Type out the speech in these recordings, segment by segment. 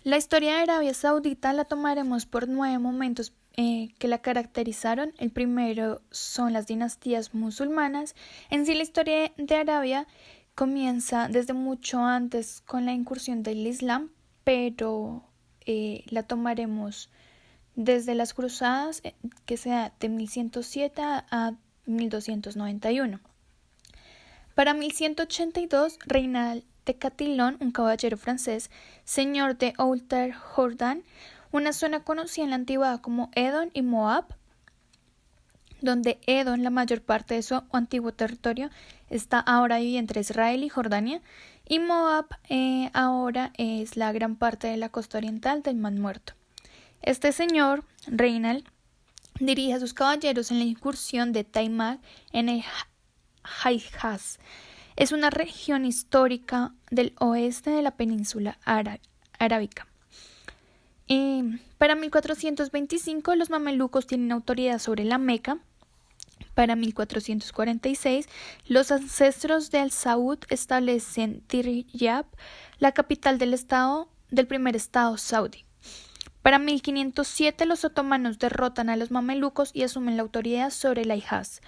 La historia de Arabia Saudita la tomaremos por 9 momentos que la caracterizaron. El primero son las dinastías musulmanas. En sí, la historia de Arabia comienza desde mucho antes con la incursión del Islam, pero la tomaremos desde las cruzadas, que sea de 1107 a 1291. Para 1182 reina de Catilón, un caballero francés, señor de Outer Jordan, una zona conocida en la antigüedad como Edom y Moab, donde Edom, la mayor parte de su antiguo territorio, está ahora dividida entre Israel y Jordania, y Moab ahora es la gran parte de la costa oriental del Mar Muerto. Este señor, Reinald, dirige a sus caballeros en la incursión de Taimag en el Hijaz. Es una región histórica del oeste de la península arábica. Para 1425 los mamelucos tienen autoridad sobre la Meca. Para 1446 los ancestros de Al-Saud establecen Riyadh, la capital del primer estado saudí. Para 1507 los otomanos derrotan a los mamelucos y asumen la autoridad sobre el Hijaz.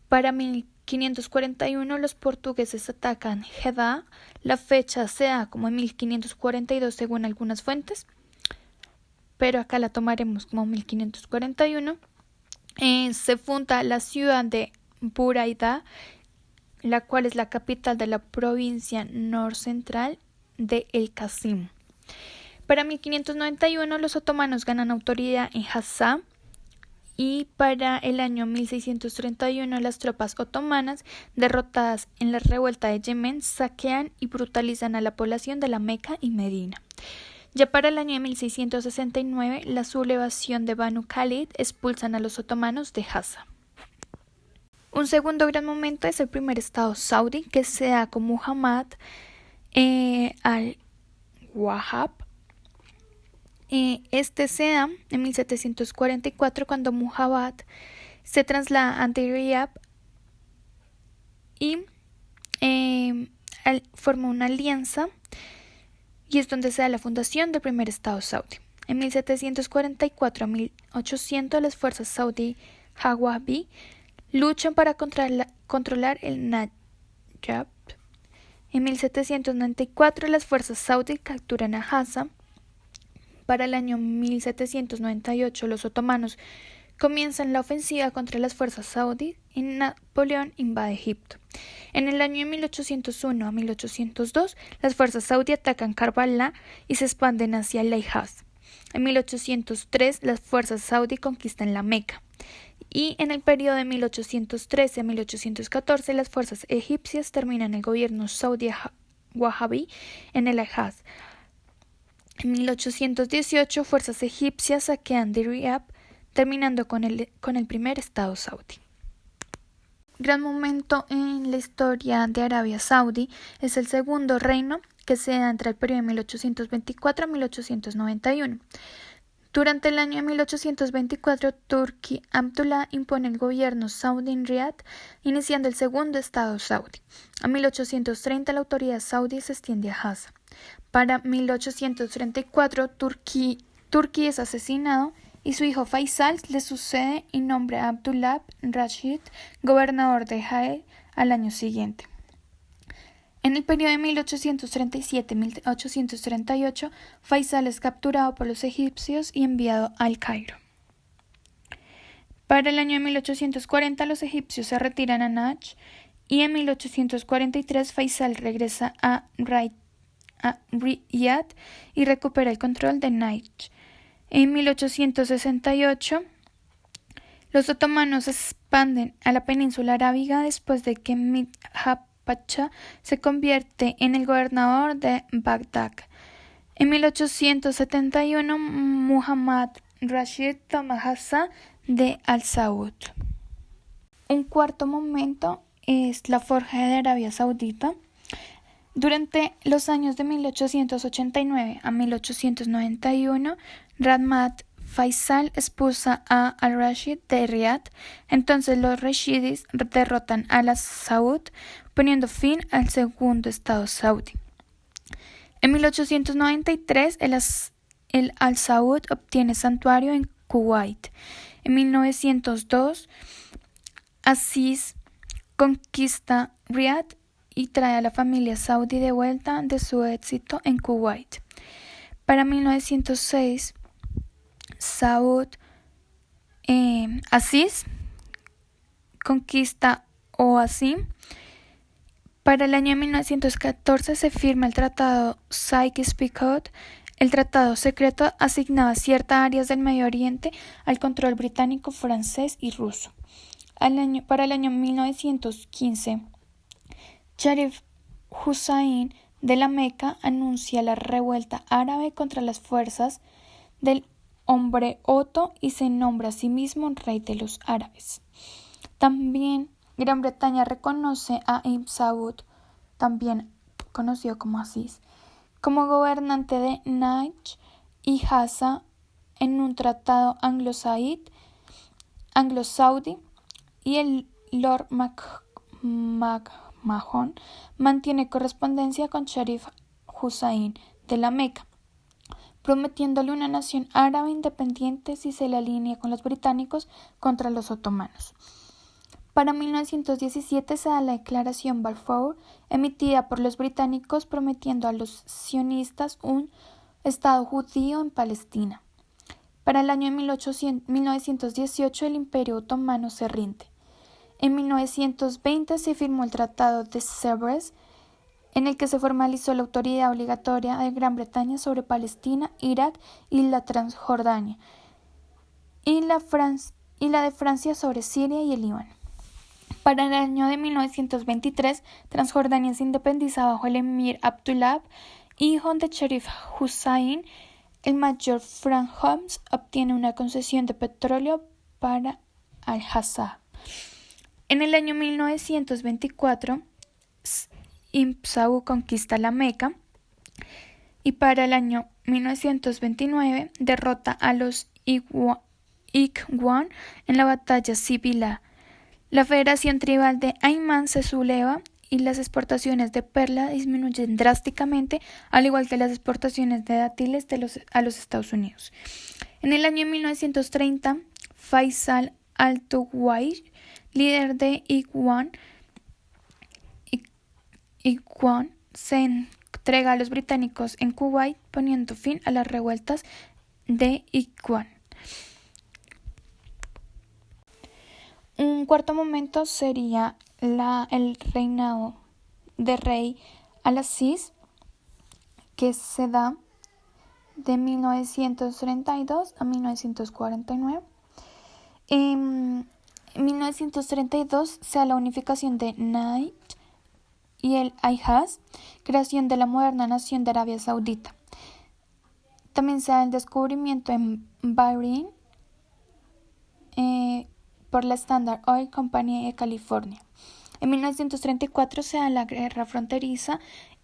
Para 1541 los portugueses atacan Jeddah. La fecha se da como en 1542 según algunas fuentes, pero acá la tomaremos como 1541. Se funda la ciudad de Buraydah, la cual es la capital de la provincia norcentral de El Qasim. Para 1591 los otomanos ganan autoridad en Hassa. Y para el año 1631 las tropas otomanas, derrotadas en la revuelta de Yemen, saquean y brutalizan a la población de la Meca y Medina. Ya para el año de 1669 la sublevación de Banu Khalid expulsan a los otomanos de Hassa. Un segundo gran momento es el primer estado saudí, que se da con Muhammad al-Wahhab. Este se da en 1744 cuando Muhammad se traslada ante Riyadh y forma una alianza, y es donde se da la fundación del primer estado saudí. En 1744 a 1800 las fuerzas saudí Wahhabi luchan para controlar el Najaf. En 1794 las fuerzas saudí capturan a Hassa. Para el año 1798 los otomanos comienzan la ofensiva contra las fuerzas saudíes y Napoleón invade Egipto. En el año 1801 a 1802 las fuerzas saudíes atacan Karbala y se expanden hacia el Hijaz. En 1803 las fuerzas saudíes conquistan la Meca. Y en el periodo de 1813 a 1814 las fuerzas egipcias terminan el gobierno saudí Wahhabi en el Hijaz. En 1818 fuerzas egipcias saquean Riyadh, terminando con el primer estado saudí. Gran momento en la historia de Arabia Saudí es el segundo reino, que se da entre el periodo de 1824 a 1891. Durante el año de 1824, Turki Abdullah impone el gobierno saudí en Riyadh, iniciando el segundo estado saudí. A 1830 la autoridad saudí se extiende a Hassa. Para 1834 Turki es asesinado y su hijo Faisal le sucede y nombra a Abdullah Rashid gobernador de Jaén al año siguiente. En el periodo de 1837-1838 Faisal es capturado por los egipcios y enviado al Cairo. Para el año de 1840 los egipcios se retiran a Najd y en 1843 Faisal regresa a Riyadh y recupera el control de Najd. En 1868 los otomanos se expanden a la península arábiga después de que Midhab Pacha se convierte en el gobernador de Bagdad. En 1871 Muhammad Rashid toma Hassa de Al-Saud. Un cuarto momento es la forja de Arabia Saudita. Durante los años de 1889 a 1891, Rahmat Faisal expulsa a al-Rashid de Riyadh. Entonces los rashidis derrotan a la Saud, poniendo fin al segundo estado saudí. En 1893, el Al Saud obtiene santuario en Kuwait. En 1902, Aziz conquista Riad y trae a la familia saudí de vuelta de su éxito en Kuwait. Para 1906, Aziz conquista Oasim. Para el año 1914 se firma el Tratado Sykes-Picot. El tratado secreto asignaba ciertas áreas del Medio Oriente al control británico, francés y ruso. Para el año 1915, Sharif Hussain de la Meca anuncia la revuelta árabe contra las fuerzas del hombre Otto y se nombra a sí mismo rey de los árabes. También Gran Bretaña reconoce a Ibn Saud, también conocido como Aziz, como gobernante de Najd y Hassa en un tratado anglo-saudí, y el Lord McMahon mantiene correspondencia con Sharif Hussain de la Meca, prometiéndole una nación árabe independiente si se le alinea con los británicos contra los otomanos. Para 1917 se da la Declaración Balfour, emitida por los británicos prometiendo a los sionistas un Estado judío en Palestina. Para el año 1918 el Imperio Otomano se rinde. En 1920 se firmó el Tratado de Sèvres, en el que se formalizó la autoridad obligatoria de Gran Bretaña sobre Palestina, Irak y la Transjordania, y la de Francia sobre Siria y el Líbano. Para el año de 1923, Transjordania se independiza bajo el emir Abdullah, hijo de Sharif Hussain. El mayor Frank Holmes obtiene una concesión de petróleo para Al-Hassa. En el año 1924, Ibn Saud conquista la Meca y para el año 1929 derrota a los Ikhwan en la batalla Sibila. La Federación Tribal de Ayman se subleva y las exportaciones de perla disminuyen drásticamente, al igual que las exportaciones de dátiles a los Estados Unidos. En el año 1930, Faisal al-Tughwai, líder de Ikhwan, se entrega a los británicos en Kuwait, poniendo fin a las revueltas de Ikhwan. Un cuarto momento sería el reinado de rey Al-Aziz, que se da de 1932 a 1949. En 1932 se da la unificación de Najd y el Hijaz, creación de la moderna nación de Arabia Saudita. También se da el descubrimiento en Bahrein por la Standard Oil Company de California. En 1934 se da la guerra fronteriza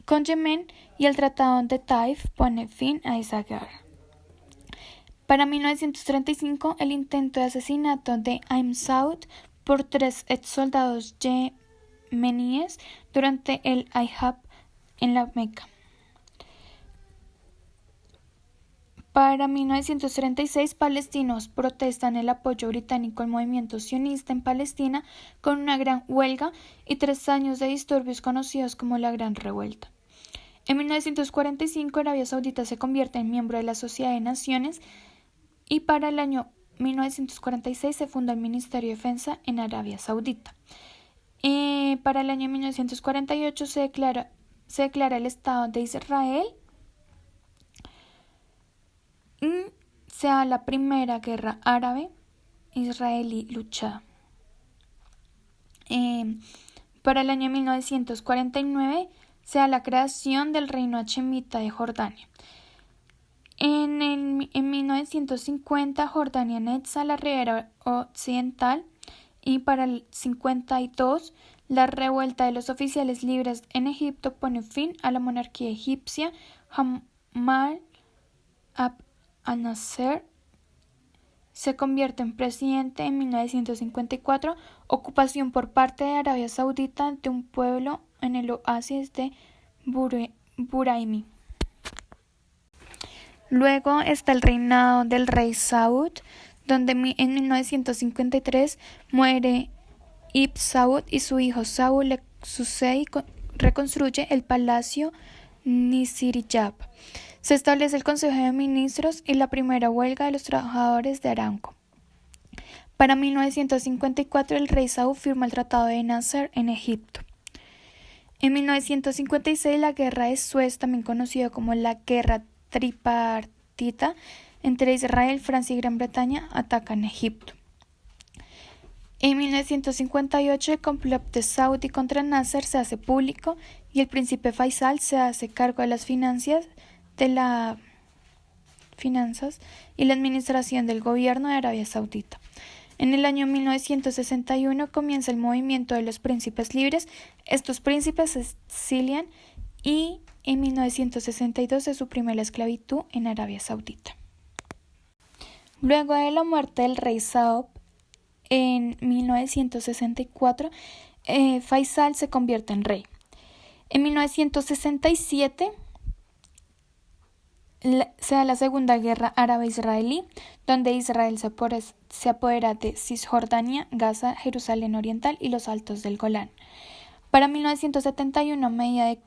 con Yemen y el Tratado de Taif pone fin a esa guerra. Para 1935, el intento de asesinato de Ibn Saud por 3 exsoldados yemeníes durante el Hajj en la Meca. Para 1936, palestinos protestan el apoyo británico al movimiento sionista en Palestina con una gran huelga y 3 años de disturbios conocidos como la Gran Revuelta. En 1945, Arabia Saudita se convierte en miembro de la Sociedad de Naciones y para el año 1946 se funda el Ministerio de Defensa en Arabia Saudita. Para el año 1948 se declara el Estado de Israel. Se da la primera guerra árabe-israelí luchada. Para el año 1949 se da la creación del Reino Hachemita de Jordania. En 1950 Jordania anexa la ribera occidental y para el 52 la revuelta de los oficiales libres en Egipto pone fin a la monarquía egipcia. Gamal Abdel Nasser se convierte en presidente en 1954, ocupación por parte de Arabia Saudita de un pueblo en el oasis de Buraimi. Luego está el reinado del rey Saud, donde en 1953 muere Ibn Saud y su hijo Saud le sucede y reconstruye el palacio Nisiriyab. Se establece el Consejo de Ministros y la primera huelga de los trabajadores de Aramco. Para 1954 el rey Saud firma el Tratado de Nasser en Egipto. En 1956 la Guerra de Suez, también conocida como la Guerra Tripartita entre Israel, Francia y Gran Bretaña, atacan Egipto. En 1958 el complot de Saudi contra Nasser se hace público y el príncipe Faisal se hace cargo de las finanzas y la administración del gobierno de Arabia Saudita. En el año 1961 comienza el movimiento de los príncipes libres. Estos príncipes se exilian y en 1962 se suprime la esclavitud en Arabia Saudita. Luego de la muerte del rey Saud en 1964, Faisal se convierte en rey. En 1967 se da la Segunda Guerra Árabe-Israelí, donde Israel se apodera de Cisjordania, Gaza, Jerusalén Oriental y los Altos del Golán. Para 1971, a medida de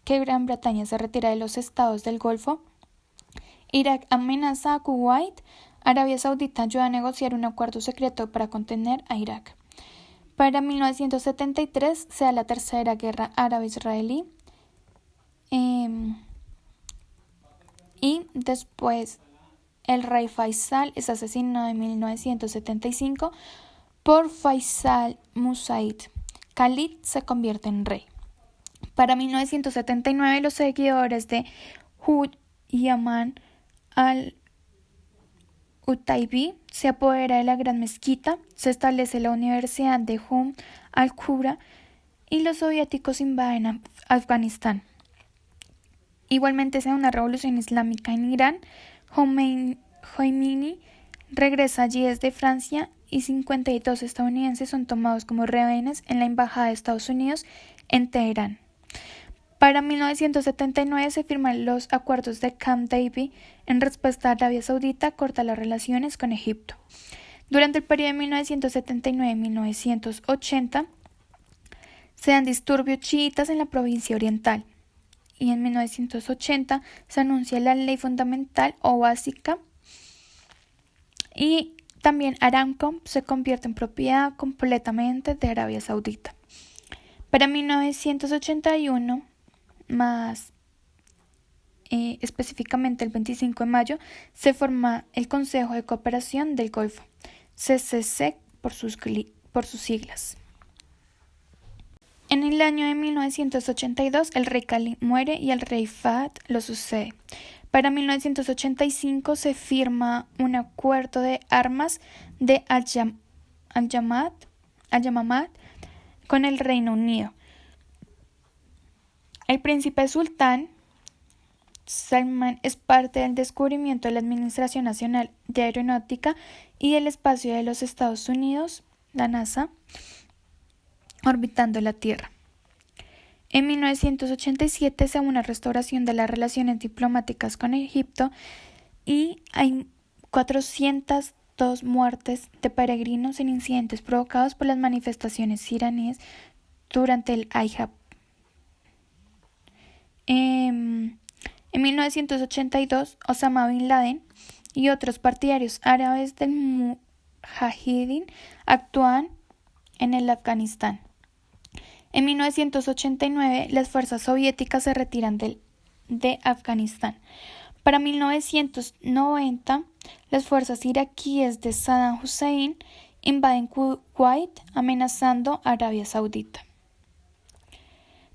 que Gran Bretaña se retira de los estados del Golfo, Irak amenaza a Kuwait. Arabia Saudita ayuda a negociar un acuerdo secreto para contener a Irak. Para 1973 se da la Tercera Guerra Árabe-Israelí. Y después el rey Faisal es asesinado en 1975 por Faisal Musaid. Khalid se convierte en rey. Para 1979 los seguidores de Yaman al-Utaibi se apodera de la gran mezquita, se establece la Universidad de al-Qura y los soviéticos invaden Afganistán. Igualmente se da una revolución islámica en Irán. Khomeini regresa allí desde Francia y 52 estadounidenses son tomados como rehenes en la embajada de Estados Unidos en Teherán. Para 1979 se firman los acuerdos de Camp David. En respuesta, Arabia Saudita corta las relaciones con Egipto. Durante el periodo de 1979 y 1980 se dan disturbios chiitas en la provincia oriental. Y en 1980 se anuncia la ley fundamental o básica y también Aramco se convierte en propiedad completamente de Arabia Saudita. Para 1981, más específicamente el 25 de mayo, se forma el Consejo de Cooperación del Golfo, CCC por sus siglas. En el año de 1982 el rey Khalid muere y el rey Fahd lo sucede. Para 1985 se firma un acuerdo de armas de Al-Yamamah con el Reino Unido. El príncipe sultán Salman es parte del descubrimiento de la Administración Nacional de Aeronáutica y del Espacio de los Estados Unidos, la NASA, orbitando la Tierra. En 1987 se da una restauración de las relaciones diplomáticas con Egipto y hay 402 muertes de peregrinos en incidentes provocados por las manifestaciones iraníes durante el Hajj. En 1982, Osama Bin Laden y otros partidarios árabes del Mujahideen actúan en el Afganistán. En 1989, las fuerzas soviéticas se retiran de Afganistán. Para 1990, las fuerzas iraquíes de Saddam Hussein invaden Kuwait, amenazando a Arabia Saudita.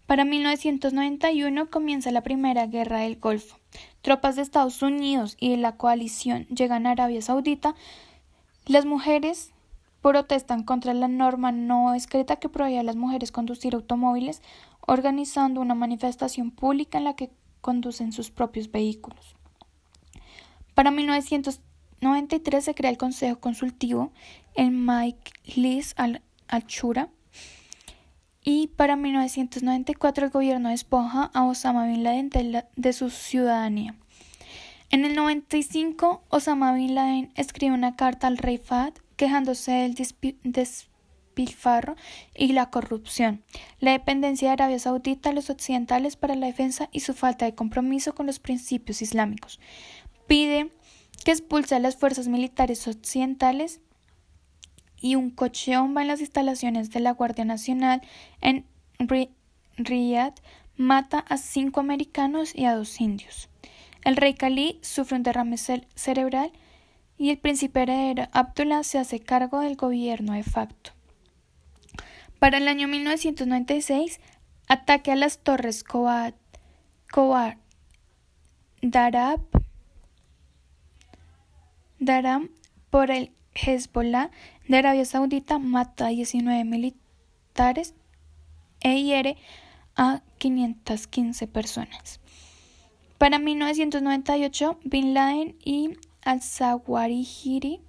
Para 1991 comienza la Primera Guerra del Golfo. Tropas de Estados Unidos y de la coalición llegan a Arabia Saudita. Las mujeres protestan contra la norma no escrita que prohíbe a las mujeres conducir automóviles, organizando una manifestación pública en la que conducen sus propios vehículos. Para 1993 se crea el Consejo Consultivo, el Majlis al-Shura, y para 1994 el gobierno despoja a Osama Bin Laden de su ciudadanía. En el 95, Osama Bin Laden escribe una carta al rey Fahd quejándose del despilfarro y la corrupción, la dependencia de Arabia Saudita a los occidentales para la defensa y su falta de compromiso con los principios islámicos. Pide que expulse a las fuerzas militares occidentales y un coche bomba en las instalaciones de la Guardia Nacional en Riyadh mata a 5 americanos y a 2 indios. El rey Khalid sufre un derrame cerebral y el príncipe heredero Abdullah se hace cargo del gobierno de facto. Para el año 1996, ataque a las torres Daram por el Hezbollah de Arabia Saudita mata a 19 militares e hiere a 515 personas. Para 1998, Bin Laden y al-Zawahiri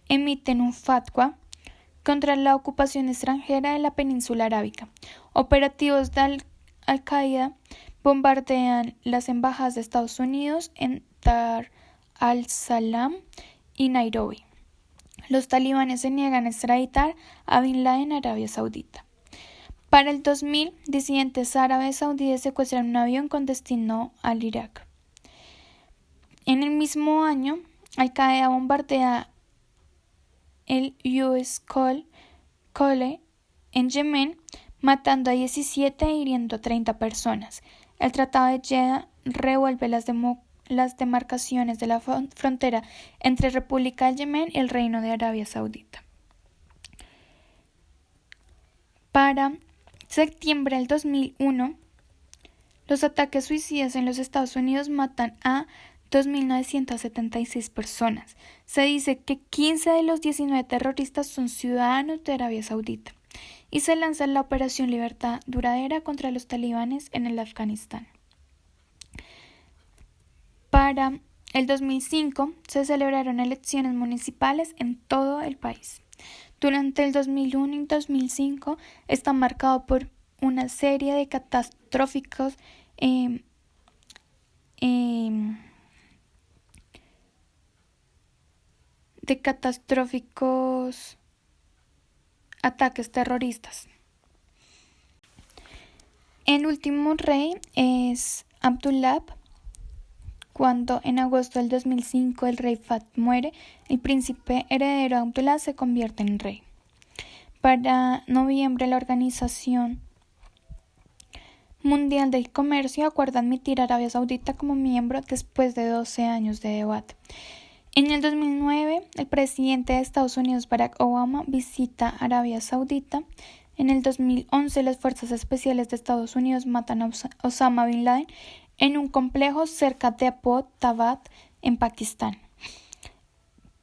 emiten un fatwa contra la ocupación extranjera de la península arábica. Operativos de Al-Qaeda bombardean las embajadas de Estados Unidos en Dar al-Salam y Nairobi. Los talibanes se niegan a extraditar a Bin Laden a Arabia Saudita. Para el 2000, disidentes árabes saudíes secuestran un avión con destino al Irak. En el mismo año, Al-Qaeda bombardea el US Cole en Yemen, matando a 17 e hiriendo a 30 personas. El Tratado de Jeddah revuelve las demarcaciones de la frontera entre República del Yemen y el Reino de Arabia Saudita. Para septiembre del 2001, los ataques suicidas en los Estados Unidos matan a 2.976 personas. Se dice que 15 de los 19 terroristas son ciudadanos de Arabia Saudita y se lanza la Operación Libertad Duradera contra los talibanes en el Afganistán. Para el 2005 se celebraron elecciones municipales en todo el país. Durante el 2001 y 2005 está marcado por una serie de catastróficos ataques terroristas. El último rey es Abdullah. Cuando en agosto del 2005 el rey Fahd muere, el príncipe heredero Abdullah se convierte en rey. Para noviembre, la Organización Mundial del Comercio acuerda admitir a Arabia Saudita como miembro después de 12 años de debate. En el 2009, el presidente de Estados Unidos, Barack Obama, visita Arabia Saudita. En el 2011, las Fuerzas Especiales de Estados Unidos matan a Osama Bin Laden en un complejo cerca de Abbottabad, en Pakistán.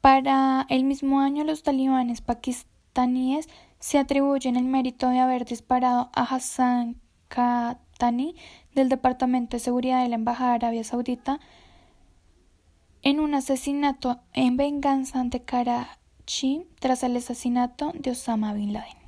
Para el mismo año, los talibanes pakistaníes se atribuyen el mérito de haber disparado a Hassan Khatani del Departamento de Seguridad de la Embajada de Arabia Saudita en un asesinato en venganza de Karachi tras el asesinato de Osama Bin Laden.